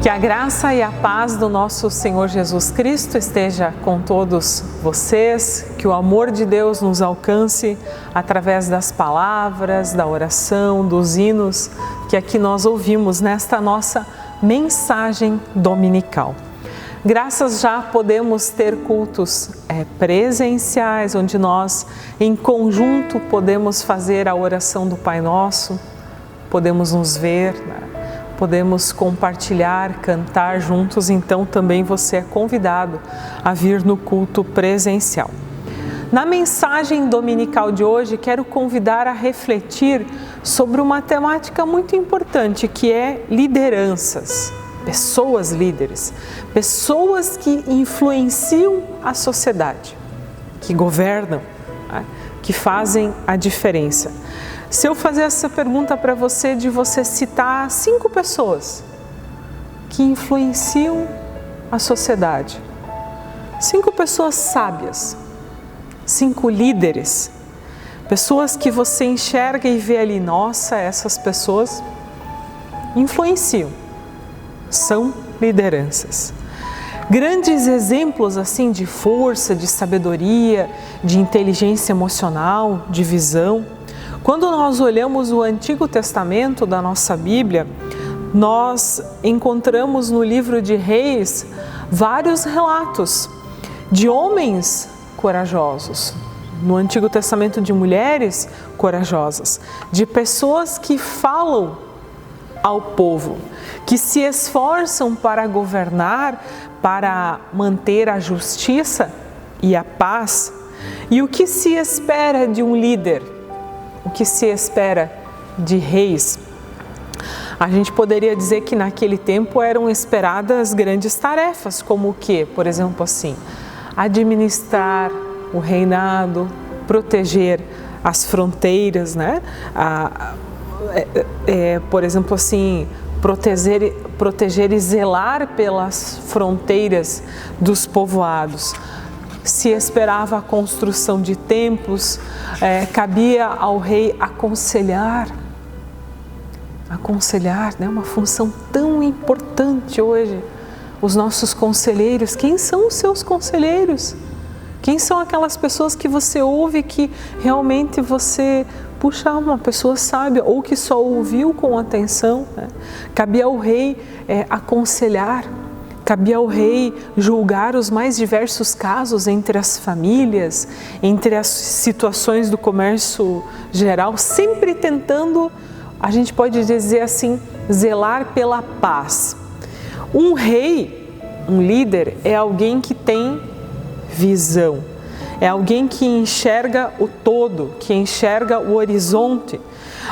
Que a graça e a paz do nosso Senhor Jesus Cristo esteja com todos vocês, que o amor de Deus nos alcance através das palavras, da oração, dos hinos que aqui nós ouvimos nesta nossa mensagem dominical. Graças já podemos ter cultos presenciais, onde nós em conjunto podemos fazer a oração do Pai Nosso, podemos nos ver, podemos compartilhar, cantar juntos, então também você é convidado a vir no culto presencial. Na mensagem dominical de hoje, quero convidar a refletir sobre uma temática muito importante, que é lideranças, pessoas líderes, pessoas que influenciam a sociedade, que governam, que fazem a diferença. Se eu fazer essa pergunta para você, de você citar 5 pessoas que influenciam a sociedade, 5 pessoas sábias, 5 líderes, pessoas que você enxerga e vê ali, nossa, essas pessoas influenciam, são lideranças. Grandes exemplos assim de força, de sabedoria, de inteligência emocional, de visão. Quando nós olhamos o Antigo Testamento da nossa Bíblia, nós encontramos no livro de Reis vários relatos de homens corajosos, no Antigo Testamento de mulheres corajosas, de pessoas que falam ao povo, que se esforçam para governar, para manter a justiça e a paz. E o que se espera de um líder? O que se espera de reis? A gente poderia dizer que naquele tempo eram esperadas grandes tarefas, como o quê? Por exemplo, assim, administrar o reinado, proteger as fronteiras, né? Por exemplo, assim, proteger e zelar pelas fronteiras dos povoados. Se esperava a construção de templos, cabia ao rei aconselhar, né? Uma função tão importante hoje. Os nossos conselheiros, quem são os seus conselheiros? Quem são aquelas pessoas que você ouve que realmente você, puxa, uma pessoa sábia, ou que só ouviu com atenção, né? Cabia ao rei aconselhar, cabia ao rei julgar os mais diversos casos entre as famílias, entre as situações do comércio geral, sempre tentando, a gente pode dizer assim, zelar pela paz. Um rei, um líder, é alguém que tem visão, é alguém que enxerga o todo, que enxerga o horizonte,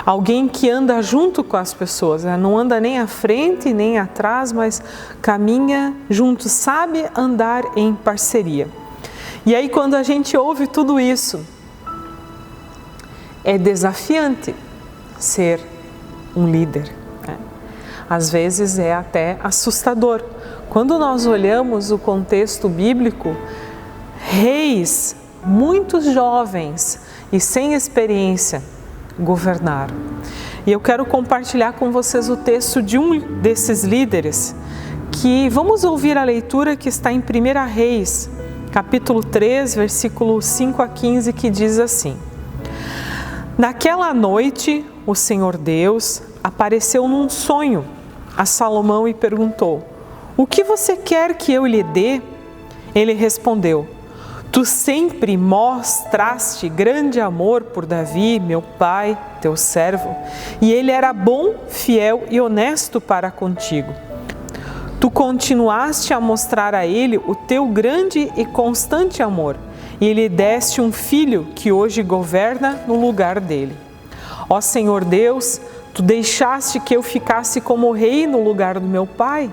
alguém que anda junto com as pessoas, não anda nem à frente nem atrás, mas caminha junto, sabe andar em parceria. E aí quando a gente ouve tudo isso, é desafiante ser um líder. Às vezes é até assustador. Quando nós olhamos o contexto bíblico, reis muito jovens e sem experiência governaram. E eu quero compartilhar com vocês o texto de um desses líderes, que vamos ouvir a leitura que está em 1 Reis, capítulo 3, versículo 5 a 15, que diz assim: Naquela noite, o Senhor Deus apareceu num sonho a Salomão e perguntou: O que você quer que eu lhe dê? Ele respondeu: Tu sempre mostraste grande amor por Davi, meu pai, teu servo, e ele era bom, fiel e honesto para contigo. Tu continuaste a mostrar a ele o teu grande e constante amor, e lhe deste um filho que hoje governa no lugar dele. Ó Senhor Deus, tu deixaste que eu ficasse como rei no lugar do meu pai,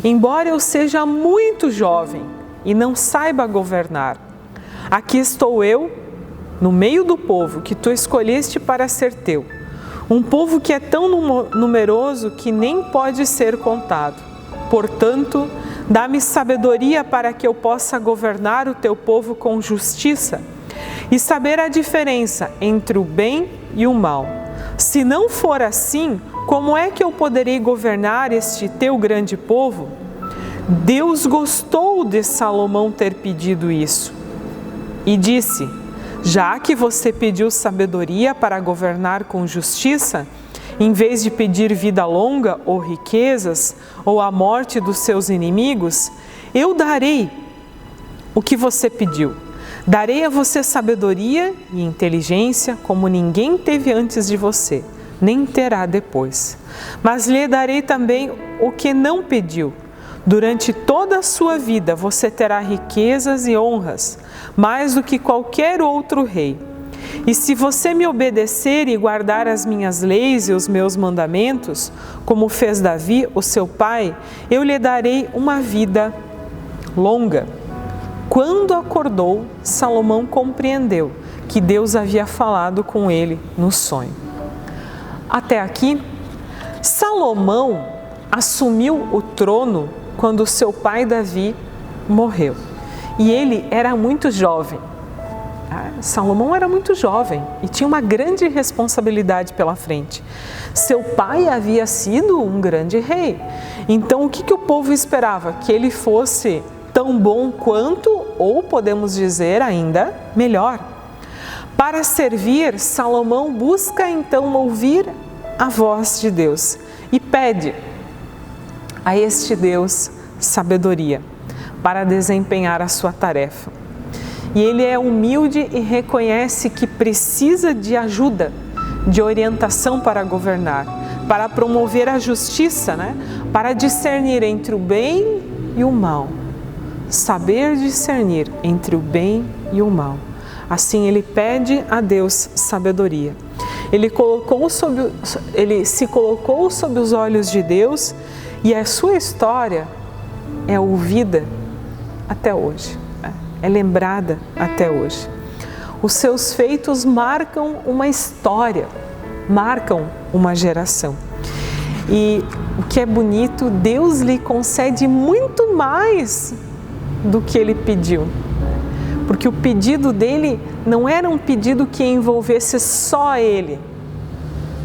embora eu seja muito jovem e não saiba governar. Aqui estou eu, no meio do povo que tu escolheste para ser teu, um povo que é tão numeroso que nem pode ser contado. Portanto, dá-me sabedoria para que eu possa governar o teu povo com justiça e saber a diferença entre o bem e o mal. Se não for assim, como é que eu poderei governar este teu grande povo? Deus gostou de Salomão ter pedido isso e disse: Já que você pediu sabedoria para governar com justiça, em vez de pedir vida longa ou riquezas ou a morte dos seus inimigos, eu darei o que você pediu. Darei a você sabedoria e inteligência como ninguém teve antes de você, nem terá depois. Mas lhe darei também o que não pediu. Durante toda a sua vida você terá riquezas e honras, mais do que qualquer outro rei. E se você me obedecer e guardar as minhas leis e os meus mandamentos, como fez Davi, o seu pai, eu lhe darei uma vida longa. Quando acordou, Salomão compreendeu que Deus havia falado com ele no sonho. Até aqui, Salomão assumiu o trono quando seu pai Davi morreu. E ele era muito jovem. Salomão era muito jovem e tinha uma grande responsabilidade pela frente. Seu pai havia sido um grande rei. Então, o que o povo esperava? Que ele fosse tão bom quanto, ou podemos dizer ainda melhor. Para servir, Salomão busca então ouvir a voz de Deus e pede a este Deus sabedoria para desempenhar a sua tarefa. E ele é humilde e reconhece que precisa de ajuda, de orientação para governar, para promover a justiça, para discernir entre o bem e o mal. Saber discernir entre o bem e o mal. Assim ele pede a Deus sabedoria. Ele se colocou sob os olhos de Deus e a sua história é ouvida até hoje, é lembrada até hoje. Os seus feitos marcam uma história, marcam uma geração. E o que é bonito, Deus lhe concede muito mais do que ele pediu. Porque o pedido dele não era um pedido que envolvesse só ele,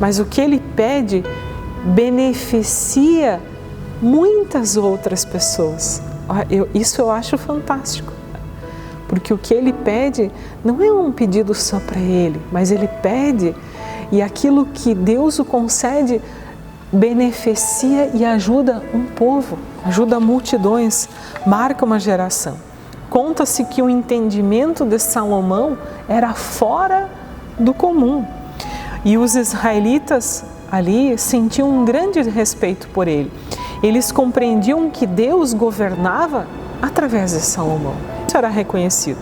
mas o que ele pede beneficia muitas outras pessoas. Isso eu acho fantástico, porque o que ele pede não é um pedido só para ele, mas ele pede e aquilo que Deus o concede beneficia e ajuda um povo, ajuda multidões, marca uma geração. Conta-se que o entendimento de Salomão era fora do comum e os israelitas ali sentiam um grande respeito por ele. Eles compreendiam que Deus governava através de Salomão. Isso era reconhecido.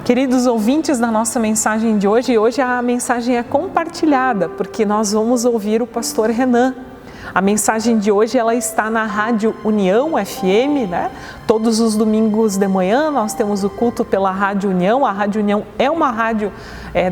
Queridos ouvintes da nossa mensagem de hoje a mensagem é compartilhada, porque nós vamos ouvir o pastor Renan. A mensagem de hoje ela está na Rádio União FM, né? Todos os domingos de manhã nós temos o culto pela Rádio União. A Rádio União é uma rádio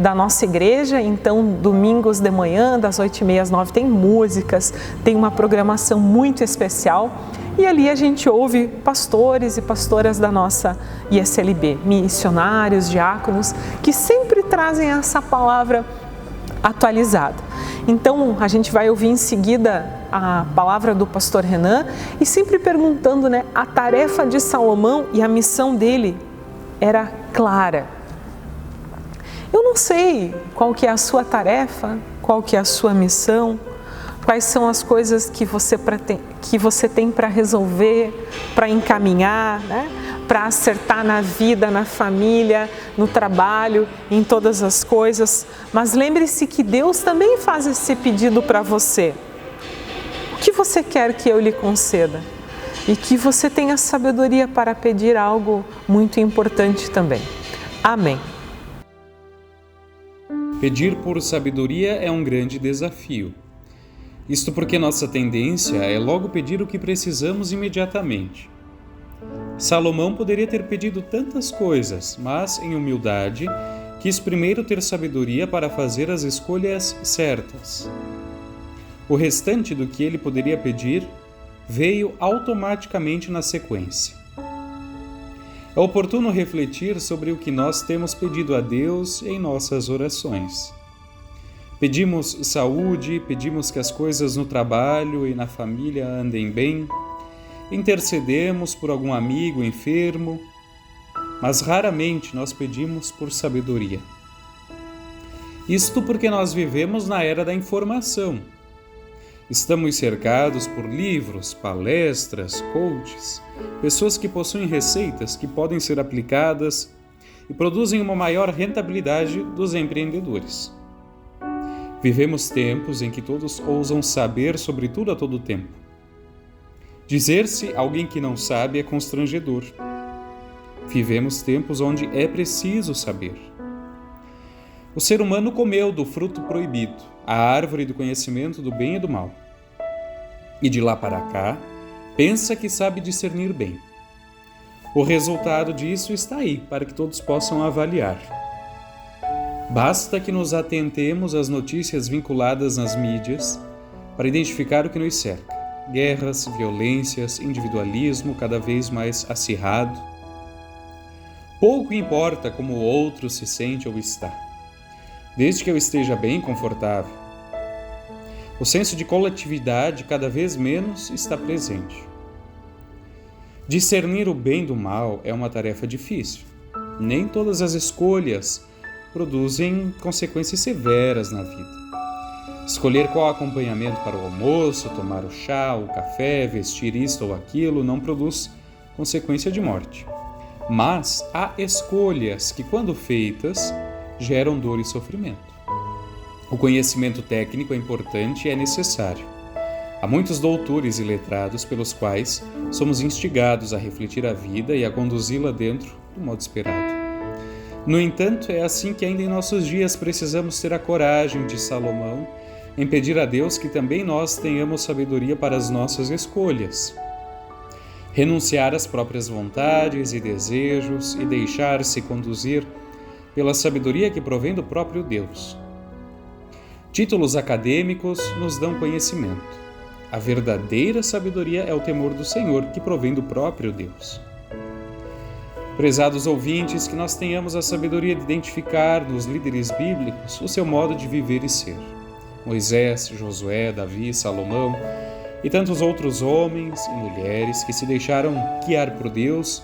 da nossa igreja, então domingos de manhã, das 8h30 às 9h, tem músicas, tem uma programação muito especial. E ali a gente ouve pastores e pastoras da nossa ISLB, missionários, diáconos, que sempre trazem essa palavra atualizada. Então a gente vai ouvir em seguida a palavra do pastor Renan e sempre perguntando, né, a tarefa de Salomão e a missão dele era clara. Eu não sei qual que é a sua tarefa, qual que é a sua missão, quais são as coisas que você tem para resolver, para encaminhar, né? Para acertar na vida, na família, no trabalho, em todas as coisas. Mas lembre-se que Deus também faz esse pedido para você. O que você quer que eu lhe conceda? E que você tenha sabedoria para pedir algo muito importante também. Amém. Pedir por sabedoria é um grande desafio. Isto porque nossa tendência é logo pedir o que precisamos imediatamente. Salomão poderia ter pedido tantas coisas, mas, em humildade, quis primeiro ter sabedoria para fazer as escolhas certas. O restante do que ele poderia pedir veio automaticamente na sequência. É oportuno refletir sobre o que nós temos pedido a Deus em nossas orações. Pedimos saúde, pedimos que as coisas no trabalho e na família andem bem, intercedemos por algum amigo enfermo, mas raramente nós pedimos por sabedoria. Isto porque nós vivemos na era da informação. Estamos cercados por livros, palestras, coaches, pessoas que possuem receitas que podem ser aplicadas e produzem uma maior rentabilidade dos empreendedores. Vivemos tempos em que todos ousam saber sobre tudo a todo tempo. Dizer-se alguém que não sabe é constrangedor. Vivemos tempos onde é preciso saber. O ser humano comeu do fruto proibido, a árvore do conhecimento do bem e do mal. E de lá para cá, pensa que sabe discernir bem. O resultado disso está aí, para que todos possam avaliar. Basta que nos atentemos às notícias vinculadas nas mídias para identificar o que nos cerca. Guerras, violências, individualismo cada vez mais acirrado. Pouco importa como o outro se sente ou está, desde que eu esteja bem confortável. O senso de coletividade cada vez menos está presente. Discernir o bem do mal é uma tarefa difícil. Nem todas as escolhas produzem consequências severas na vida. Escolher qual acompanhamento para o almoço, tomar o chá, o café, vestir isto ou aquilo, não produz consequência de morte. Mas há escolhas que, quando feitas, geram dor e sofrimento. O conhecimento técnico é importante e é necessário. Há muitos doutores e letrados pelos quais somos instigados a refletir a vida e a conduzi-la dentro do modo esperado. No entanto, é assim que ainda em nossos dias precisamos ter a coragem de Salomão em pedir a Deus que também nós tenhamos sabedoria para as nossas escolhas. Renunciar às próprias vontades e desejos e deixar-se conduzir pela sabedoria que provém do próprio Deus. Títulos acadêmicos nos dão conhecimento. A verdadeira sabedoria é o temor do Senhor, que provém do próprio Deus. Prezados ouvintes, que nós tenhamos a sabedoria de identificar nos líderes bíblicos o seu modo de viver e ser. Moisés, Josué, Davi, Salomão e tantos outros homens e mulheres que se deixaram guiar por Deus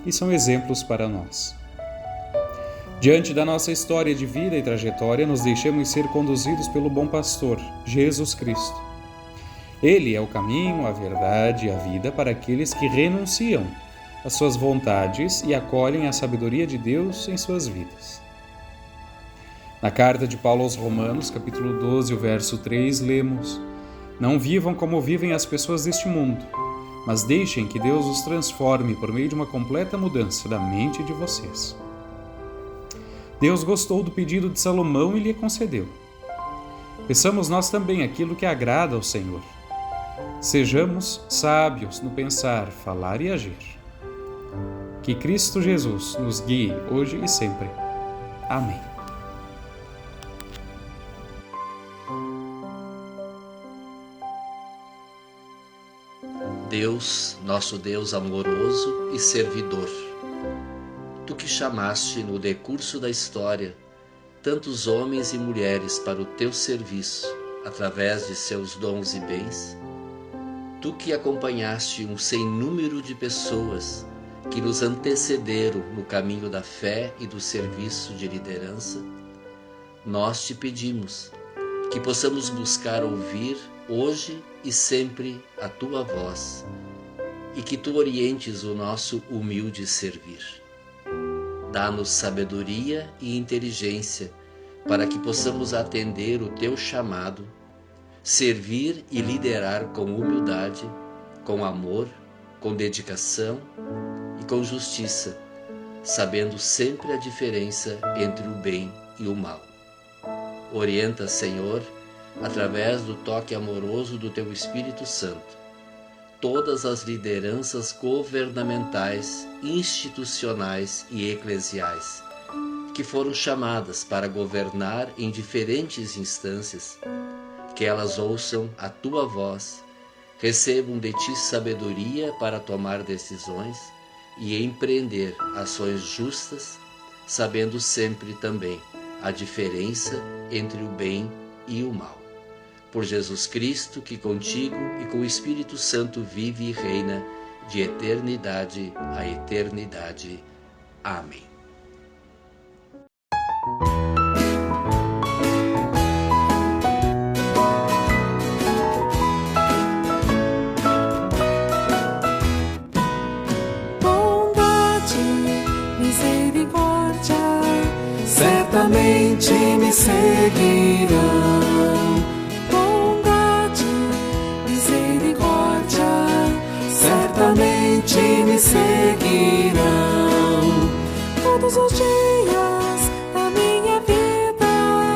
e são exemplos para nós. Diante da nossa história de vida e trajetória, nos deixamos ser conduzidos pelo bom pastor, Jesus Cristo. Ele é o caminho, a verdade e a vida para aqueles que renunciam às suas vontades e acolhem a sabedoria de Deus em suas vidas. Na carta de Paulo aos Romanos, capítulo 12, o verso 3, lemos: Não vivam como vivem as pessoas deste mundo, mas deixem que Deus os transforme por meio de uma completa mudança da mente de vocês. Deus gostou do pedido de Salomão e lhe concedeu. Peçamos nós também aquilo que agrada ao Senhor. Sejamos sábios no pensar, falar e agir. Que Cristo Jesus nos guie hoje e sempre. Amém. Deus, nosso Deus amoroso e servidor, Tu que chamaste no decurso da história tantos homens e mulheres para o Teu serviço através de seus dons e bens, Tu que acompanhaste um sem número de pessoas que nos antecederam no caminho da fé e do serviço de liderança, nós Te pedimos que possamos buscar ouvir hoje e sempre a Tua voz e que Tu orientes o nosso humilde servir. Dá-nos sabedoria e inteligência para que possamos atender o Teu chamado, servir e liderar com humildade, com amor, com dedicação e com justiça, sabendo sempre a diferença entre o bem e o mal. Orienta, Senhor, através do toque amoroso do Teu Espírito Santo, todas as lideranças governamentais, institucionais e eclesiais, que foram chamadas para governar em diferentes instâncias, que elas ouçam a Tua voz, recebam de Ti sabedoria para tomar decisões e empreender ações justas, sabendo sempre também a diferença entre o bem e o mal. Por Jesus Cristo, que contigo e com o Espírito Santo vive e reina de eternidade a eternidade. Amém. Certamente me seguirão. Bondade, misericórdia, certamente me seguirão. Todos os dias da minha vida,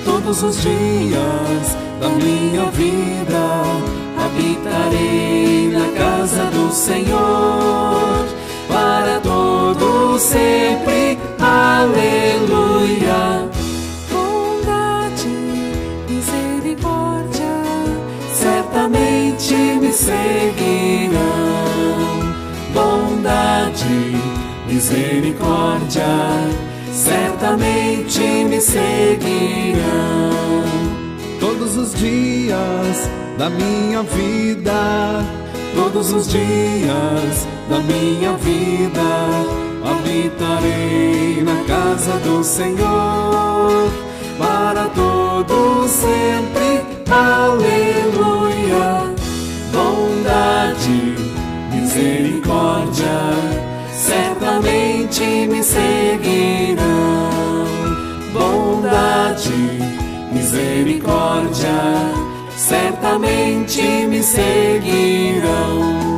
todos os dias da minha vida, habitarei na casa do Senhor, para todo sempre. Aleluia. Bondade, misericórdia, certamente me seguirão. Bondade, misericórdia, certamente me seguirão. Todos os dias da minha vida, todos os dias da minha vida, habitarei na casa do Senhor, para todo sempre. Aleluia. Bondade, misericórdia, certamente me seguirão. Bondade, misericórdia, certamente me seguirão.